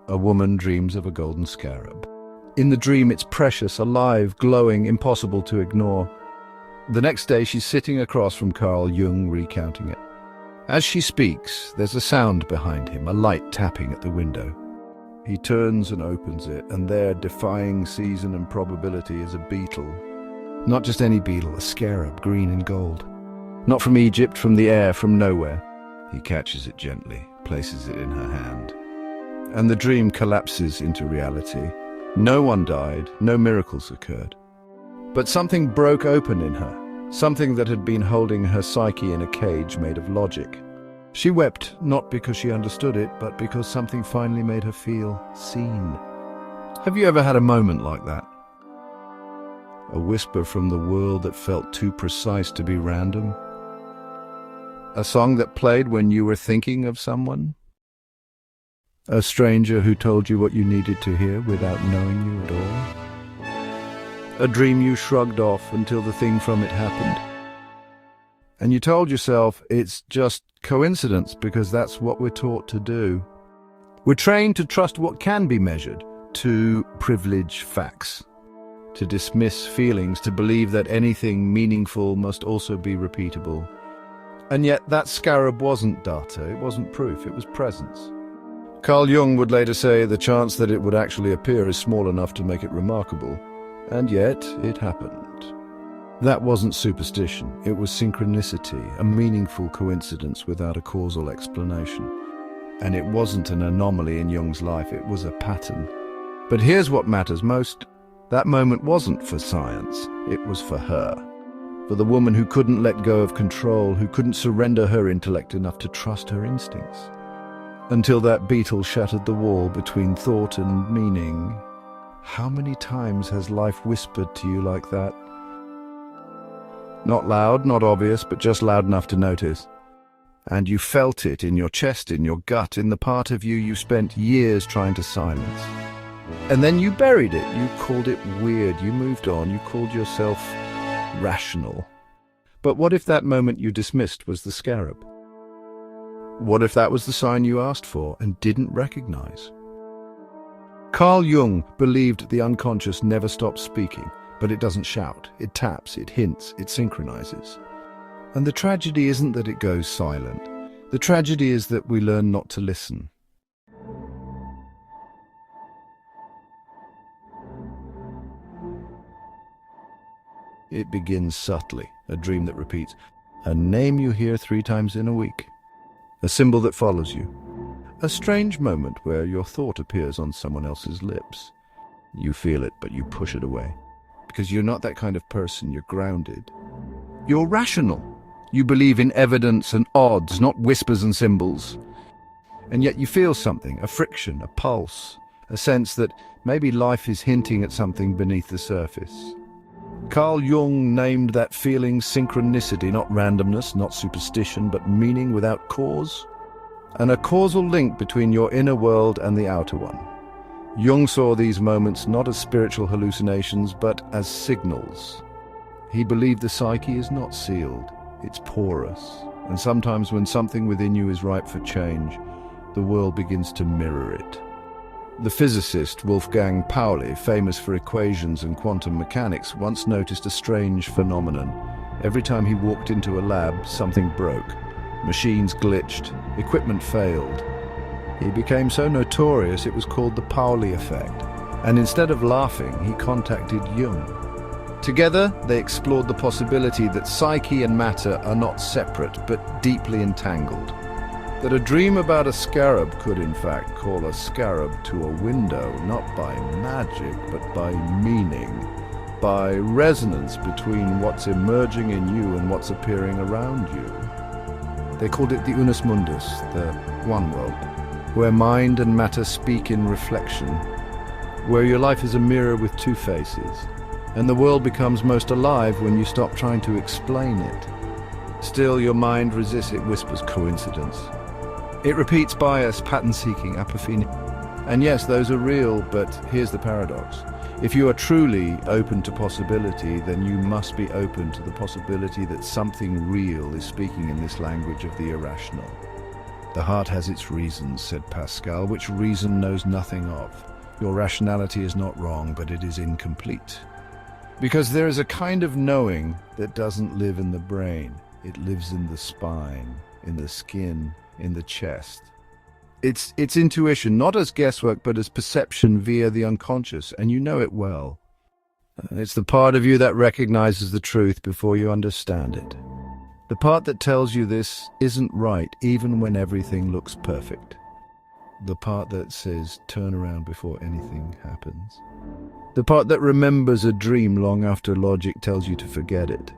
a woman dreams of a golden scarab. In the dream, it's precious, alive, glowing, impossible to ignore. The next day, she's sitting across from Carl Jung, recounting it. As she speaks, there's a sound behind him, a light tapping at the window. He turns and opens it, and there, defying season and probability, is a beetle. Not just any beetle, a scarab, green and gold. Not from Egypt, from the air, from nowhere. He catches it gently, places it in her hand. And the dream collapses into reality. No one died, no miracles occurred. But something broke open in her, something that had been holding her psyche in a cage made of logic. She wept, not because she understood it, but because something finally made her feel seen. Have you ever had a moment like that? A whisper from the world that felt too precise to be random? A song that played when you were thinking of someone? A stranger who told you what you needed to hear without knowing you at all? A dream you shrugged off until the thing from it happened? And you told yourself it's just coincidence because that's what we're taught to do. We're trained to trust what can be measured, to privilege facts, to dismiss feelings, to believe that anything meaningful must also be repeatable. And yet that scarab wasn't data, it wasn't proof, it was presence. Carl Jung would later say the chance that it would actually appear is small enough to make it remarkable. And yet it happened. That wasn't superstition, it was synchronicity, a meaningful coincidence without a causal explanation. And it wasn't an anomaly in Jung's life, it was a pattern. But here's what matters most. That moment wasn't for science, it was for her. For the woman who couldn't let go of control, who couldn't surrender her intellect enough to trust her instincts. Until that beetle shattered the wall between thought and meaning. How many times has life whispered to you like that? Not loud, not obvious, but just loud enough to notice. And you felt it in your chest, in your gut, in the part of you you spent years trying to silence. And then you buried it, you called it weird, you moved on, you called yourself rational. But what if that moment you dismissed was the scarab? What if that was the sign you asked for and didn't recognize? Carl Jung believed the unconscious never stops speaking, but it doesn't shout, it taps, it hints, it synchronizes. And the tragedy isn't that it goes silent. The tragedy is that we learn not to listen. It begins subtly, a dream that repeats, a name you hear 3 times in a week, a symbol that follows you, a strange moment where your thought appears on someone else's lips. You feel it, but you push it away. Because you're not that kind of person, you're grounded. You're rational. You believe in evidence and odds, not whispers and symbols. And yet you feel something, a friction, a pulse, a sense that maybe life is hinting at something beneath the surface. Carl Jung named that feeling synchronicity, not randomness, not superstition, but meaning without cause. And a causal link between your inner world and the outer one. Jung saw these moments not as spiritual hallucinations, but as signals. He believed the psyche is not sealed, it's porous. And sometimes when something within you is ripe for change, the world begins to mirror it. The physicist Wolfgang Pauli, famous for equations and quantum mechanics, once noticed a strange phenomenon. Every time he walked into a lab, something broke. Machines glitched, equipment failed. He became so notorious it was called the Pauli effect. And instead of laughing, he contacted Jung. Together, they explored the possibility that psyche and matter are not separate, but deeply entangled. That a dream about a scarab could in fact call a scarab to a window, not by magic, but by meaning, by resonance between what's emerging in you and what's appearing around you. They called it the unus mundus, the one world, where mind and matter speak in reflection, where your life is a mirror with 2 faces, and the world becomes most alive when you stop trying to explain it. Still, your mind resists, it whispers coincidence. It repeats bias, pattern-seeking, apophenia. And yes, those are real, but here's the paradox. If you are truly open to possibility, then you must be open to the possibility that something real is speaking in this language of the irrational. The heart has its reasons, said Pascal, which reason knows nothing of. Your rationality is not wrong, but it is incomplete. Because there is a kind of knowing that doesn't live in the brain. It lives in the spine, in the skin, in the chest. It's intuition, not as guesswork, but as perception via the unconscious, and you know it well. It's the part of you that recognizes the truth before you understand it. The part that tells you this isn't right, even when everything looks perfect. The part that says, turn around before anything happens. The part that remembers a dream long after logic tells you to forget it.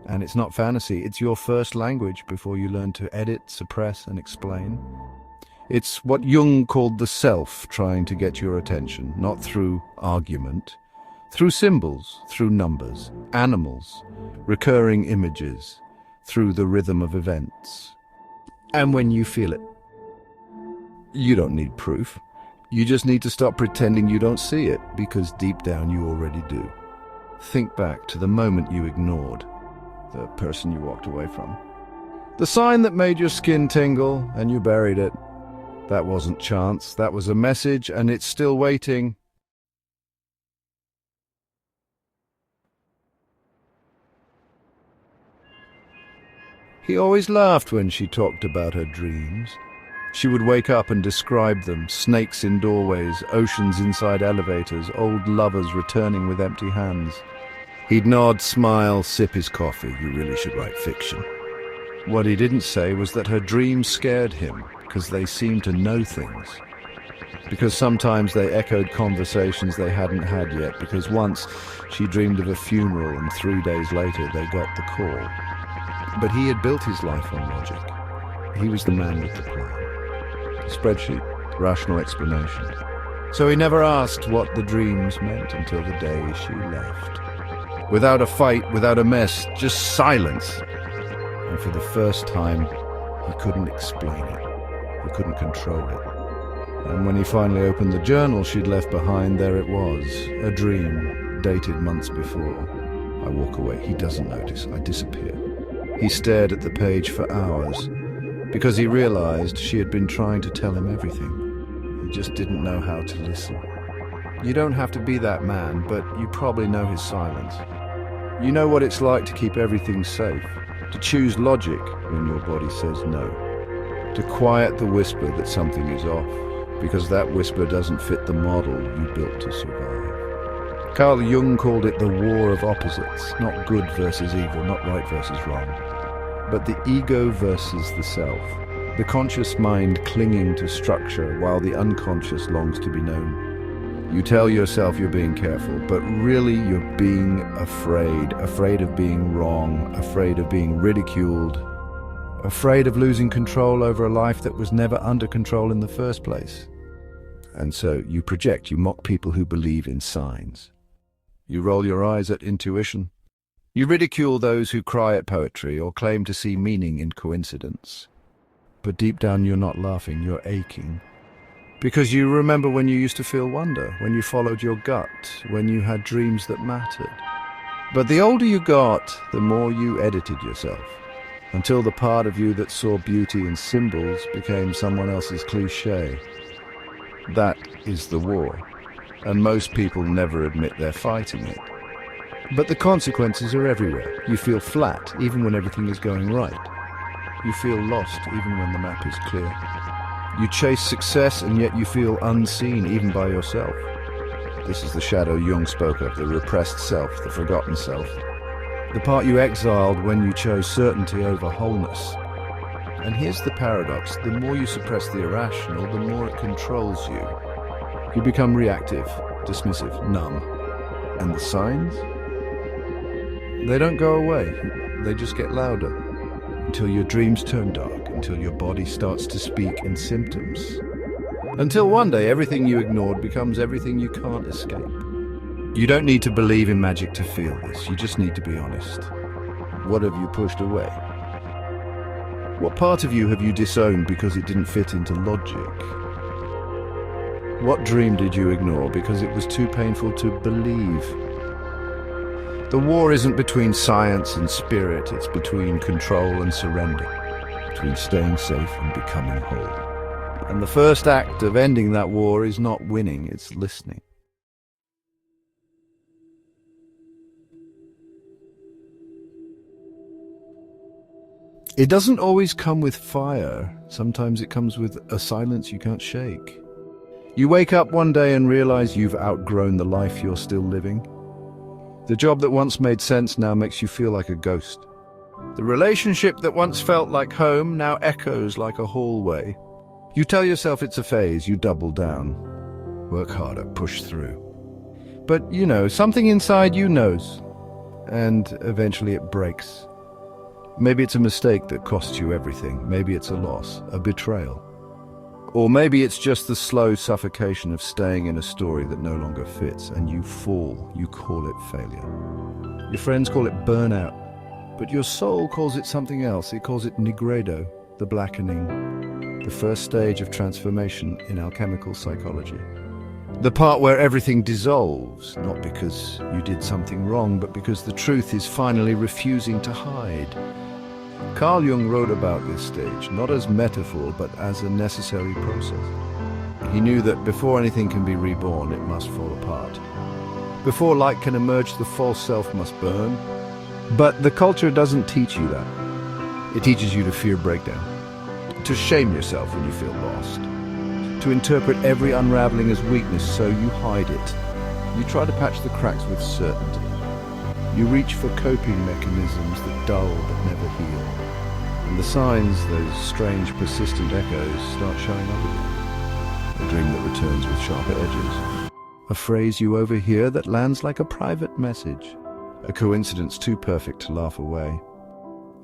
And it's not fantasy, it's your first language before you learn to edit, suppress, and explain. It's what Jung called the self trying to get your attention, not through argument, through symbols, through numbers, animals, recurring images, through the rhythm of events. And when you feel it, you don't need proof. You just need to stop pretending you don't see it, because deep down you already do. Think back to the moment you ignored, the person you walked away from. The sign that made your skin tingle and you buried it. That wasn't chance, that was a message, and it's still waiting. He always laughed when she talked about her dreams. She would wake up and describe them, snakes in doorways, oceans inside elevators, old lovers returning with empty hands. He'd nod, smile, sip his coffee. You really should write fiction. What he didn't say was that her dreams scared him, because they seemed to know things. Because sometimes they echoed conversations they hadn't had yet, because once she dreamed of a funeral and 3 days later they got the call. But he had built his life on logic. He was the man with the plan. Spreadsheet, rational explanation. So he never asked what the dreams meant until the day she left. Without a fight, without a mess, just silence. And for the first time, he couldn't explain it. He couldn't control it. And when he finally opened the journal she'd left behind, there it was, a dream, dated months before. I walk away. He doesn't notice. I disappear. He stared at the page for hours, because he realized she had been trying to tell him everything. He just didn't know how to listen. You don't have to be that man, but you probably know his silence. You know what it's like to keep everything safe, to choose logic when your body says no, to quiet the whisper that something is off, because that whisper doesn't fit the model you built to survive. Carl Jung called it the war of opposites, not good versus evil, not right versus wrong, but the ego versus the self, the conscious mind clinging to structure while the unconscious longs to be known. You tell yourself you're being careful, but really you're being afraid of being wrong, afraid of being ridiculed, afraid of losing control over a life that was never under control in the first place. And so you project, you mock people who believe in signs. You roll your eyes at intuition. You ridicule those who cry at poetry or claim to see meaning in coincidence. But deep down you're not laughing, you're aching. Because you remember when you used to feel wonder, when you followed your gut, when you had dreams that mattered. But the older you got, the more you edited yourself, until the part of you that saw beauty in symbols became someone else's cliché. That is the war, and most people never admit they're fighting it. But the consequences are everywhere. You feel flat, even when everything is going right. You feel lost, even when the map is clear. You chase success, and yet you feel unseen, even by yourself. This is the shadow Jung spoke of, the repressed self, the forgotten self. The part you exiled when you chose certainty over wholeness. And here's the paradox. The more you suppress the irrational, the more it controls you. You become reactive, dismissive, numb. And the signs? They don't go away. They just get louder. Until your dreams turn dark, until your body starts to speak in symptoms. Until one day everything you ignored becomes everything you can't escape. You don't need to believe in magic to feel this, you just need to be honest. What have you pushed away? What part of you have you disowned because it didn't fit into logic? What dream did you ignore because it was too painful to believe? The war isn't between science and spirit, it's between control and surrender. between staying safe and becoming whole. And the first act of ending that war is not winning, it's listening. It doesn't always come with fire. Sometimes it comes with a silence you can't shake. You wake up one day and realize you've outgrown the life you're still living. The job that once made sense now makes you feel like a ghost. The relationship that once felt like home now echoes like a hallway. You tell yourself it's a phase, you double down. Work harder, push through. But something inside you knows. And eventually it breaks. Maybe it's a mistake that costs you everything. Maybe it's a loss, a betrayal. Or maybe it's just the slow suffocation of staying in a story that no longer fits, and you fall. You call it failure. Your friends call it burnout, but your soul calls it something else. It calls it nigredo, the blackening, the first stage of transformation in alchemical psychology. The part where everything dissolves, not because you did something wrong, but because the truth is finally refusing to hide. Carl Jung wrote about this stage, not as metaphor, but as a necessary process. He knew that before anything can be reborn, it must fall apart. Before light can emerge, the false self must burn. But the culture doesn't teach you that. It teaches you to fear breakdown, to shame yourself when you feel lost, to interpret every unraveling as weakness, so you hide it. You try to patch the cracks with certainty. You reach for coping mechanisms that dull but never heal. And the signs, those strange persistent echoes, start showing up again. A dream that returns with sharper edges. A phrase you overhear that lands like a private message. A coincidence too perfect to laugh away.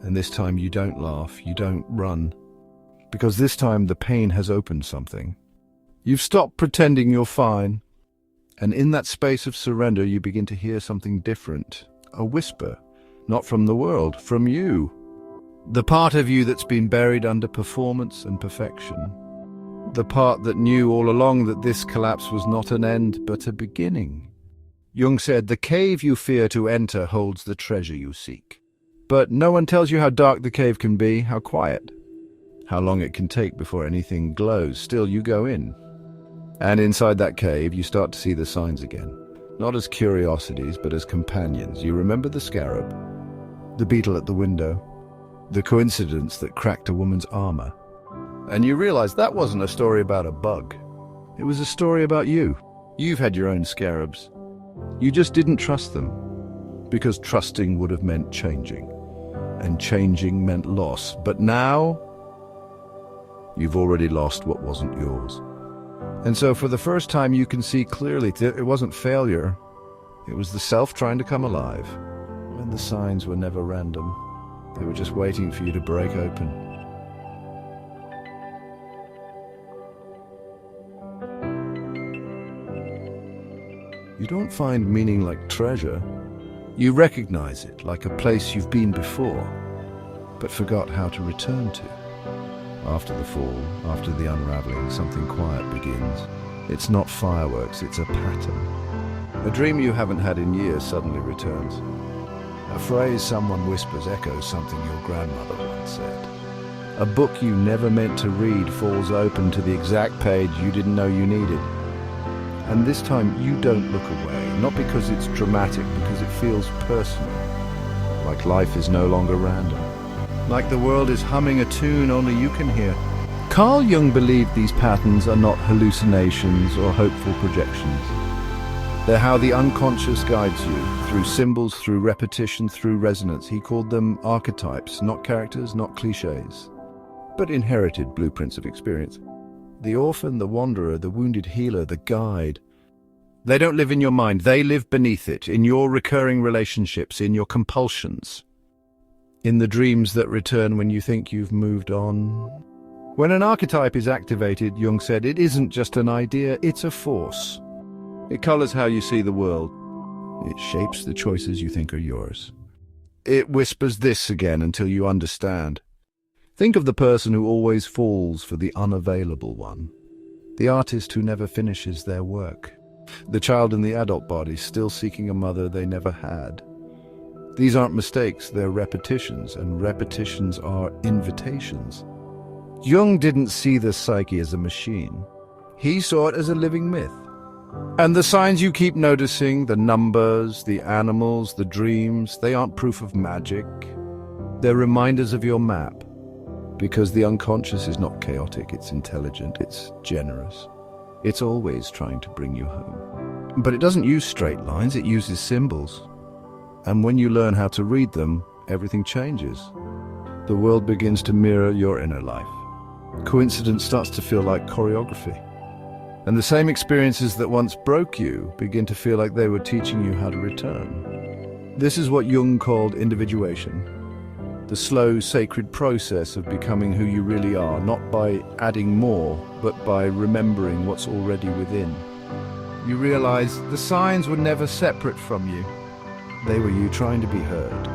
And this time you don't laugh, you don't run. Because this time the pain has opened something. You've stopped pretending you're fine. And in that space of surrender you begin to hear something different. A whisper, not from the world, from you. The part of you that's been buried under performance and perfection. The part that knew all along that this collapse was not an end, but a beginning. Jung said, the cave you fear to enter holds the treasure you seek. But no one tells you how dark the cave can be, how quiet, how long it can take before anything glows. Still, you go in. And inside that cave, you start to see the signs again. Not as curiosities, but as companions. You remember the scarab, the beetle at the window, the coincidence that cracked a woman's armor. And you realize that wasn't a story about a bug. It was a story about you. You've had your own scarabs. You just didn't trust them, because trusting would have meant changing, and changing meant loss. But now, you've already lost what wasn't yours. And so for the first time you can see clearly that it wasn't failure, it was the self trying to come alive. And the signs were never random, they were just waiting for you to break open. You don't find meaning like treasure. You recognize it like a place you've been before, but forgot how to return to. After the fall, after the unraveling, something quiet begins. It's not fireworks, it's a pattern. A dream you haven't had in years suddenly returns. A phrase someone whispers echoes something your grandmother once said. A book you never meant to read falls open to the exact page you didn't know you needed. And this time you don't look away, not because it's dramatic, because it feels personal. Like life is no longer random. Like the world is humming a tune only you can hear. Carl Jung believed these patterns are not hallucinations or hopeful projections. They're how the unconscious guides you, through symbols, through repetition, through resonance. He called them archetypes, not characters, not cliches, but inherited blueprints of experience. The orphan, the wanderer, the wounded healer, the guide. They don't live in your mind, they live beneath it, in your recurring relationships, in your compulsions. In the dreams that return when you think you've moved on. When an archetype is activated, Jung said, it isn't just an idea, it's a force. It colors how you see the world. It shapes the choices you think are yours. It whispers this again until you understand. Think of the person who always falls for the unavailable one. The artist who never finishes their work. The child in the adult body still seeking a mother they never had. These aren't mistakes, they're repetitions, and repetitions are invitations. Jung didn't see the psyche as a machine. He saw it as a living myth. And the signs you keep noticing, the numbers, the animals, the dreams, they aren't proof of magic. They're reminders of your map. Because the unconscious is not chaotic, it's intelligent, it's generous. It's always trying to bring you home. But it doesn't use straight lines, it uses symbols. And when you learn how to read them, everything changes. The world begins to mirror your inner life. Coincidence starts to feel like choreography. And the same experiences that once broke you begin to feel like they were teaching you how to return. This is what Jung called individuation. The slow, sacred process of becoming who you really are, not by adding more, but by remembering what's already within. You realize the signs were never separate from you. They were you trying to be heard.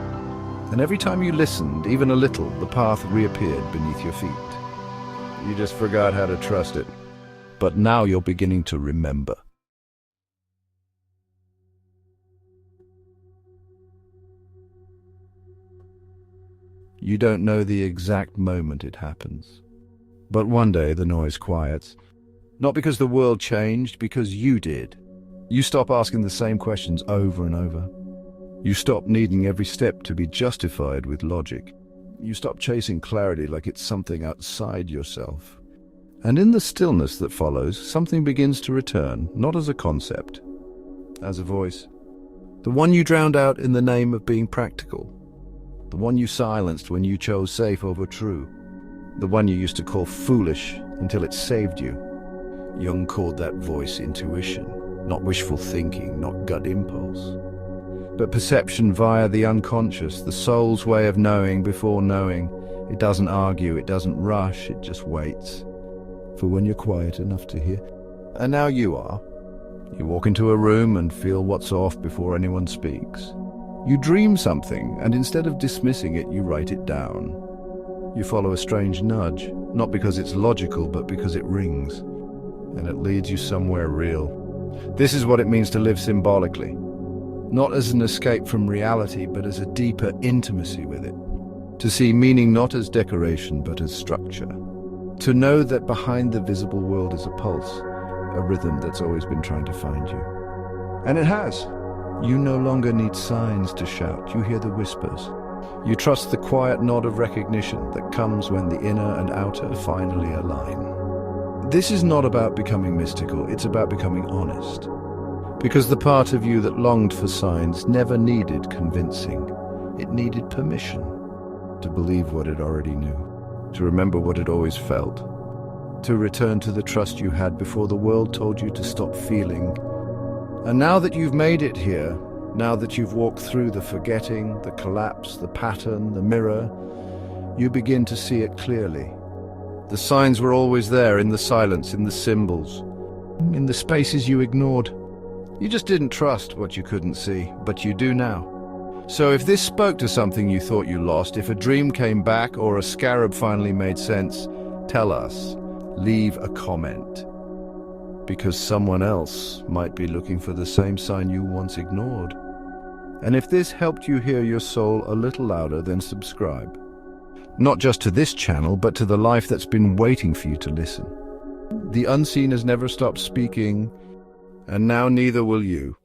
And every time you listened, even a little, the path reappeared beneath your feet. You just forgot how to trust it. But now you're beginning to remember. You don't know the exact moment it happens. But one day the noise quiets. Not because the world changed, because you did. You stop asking the same questions over and over. You stop needing every step to be justified with logic. You stop chasing clarity like it's something outside yourself. And in the stillness that follows, something begins to return, not as a concept, as a voice. The one you drowned out in the name of being practical. The one you silenced when you chose safe over true. The one you used to call foolish until it saved you. Jung called that voice intuition, not wishful thinking, not gut impulse. But perception via the unconscious, the soul's way of knowing before knowing. It doesn't argue, it doesn't rush, it just waits. For when you're quiet enough to hear. And now you are. You walk into a room and feel what's off before anyone speaks. You dream something, and instead of dismissing it, you write it down. You follow a strange nudge, not because it's logical, but because it rings. And it leads you somewhere real. This is what it means to live symbolically. Not as an escape from reality, but as a deeper intimacy with it. To see meaning not as decoration, but as structure. To know that behind the visible world is a pulse, a rhythm that's always been trying to find you. And it has. You no longer need signs to shout, you hear the whispers. You trust the quiet nod of recognition that comes when the inner and outer finally align. This is not about becoming mystical, it's about becoming honest. Because the part of you that longed for signs never needed convincing. It needed permission to believe what it already knew. To remember what it always felt, to return to the trust you had before the world told you to stop feeling. And now that you've made it here, now that you've walked through the forgetting, the collapse, the pattern, the mirror, you begin to see it clearly. The signs were always there, in the silence, in the symbols, in the spaces you ignored. You just didn't trust what you couldn't see, but you do now. So if this spoke to something you thought you lost, if a dream came back or a scarab finally made sense, tell us. Leave a comment. Because someone else might be looking for the same sign you once ignored. And if this helped you hear your soul a little louder, then subscribe. Not just to this channel, but to the life that's been waiting for you to listen. The unseen has never stopped speaking, and now neither will you.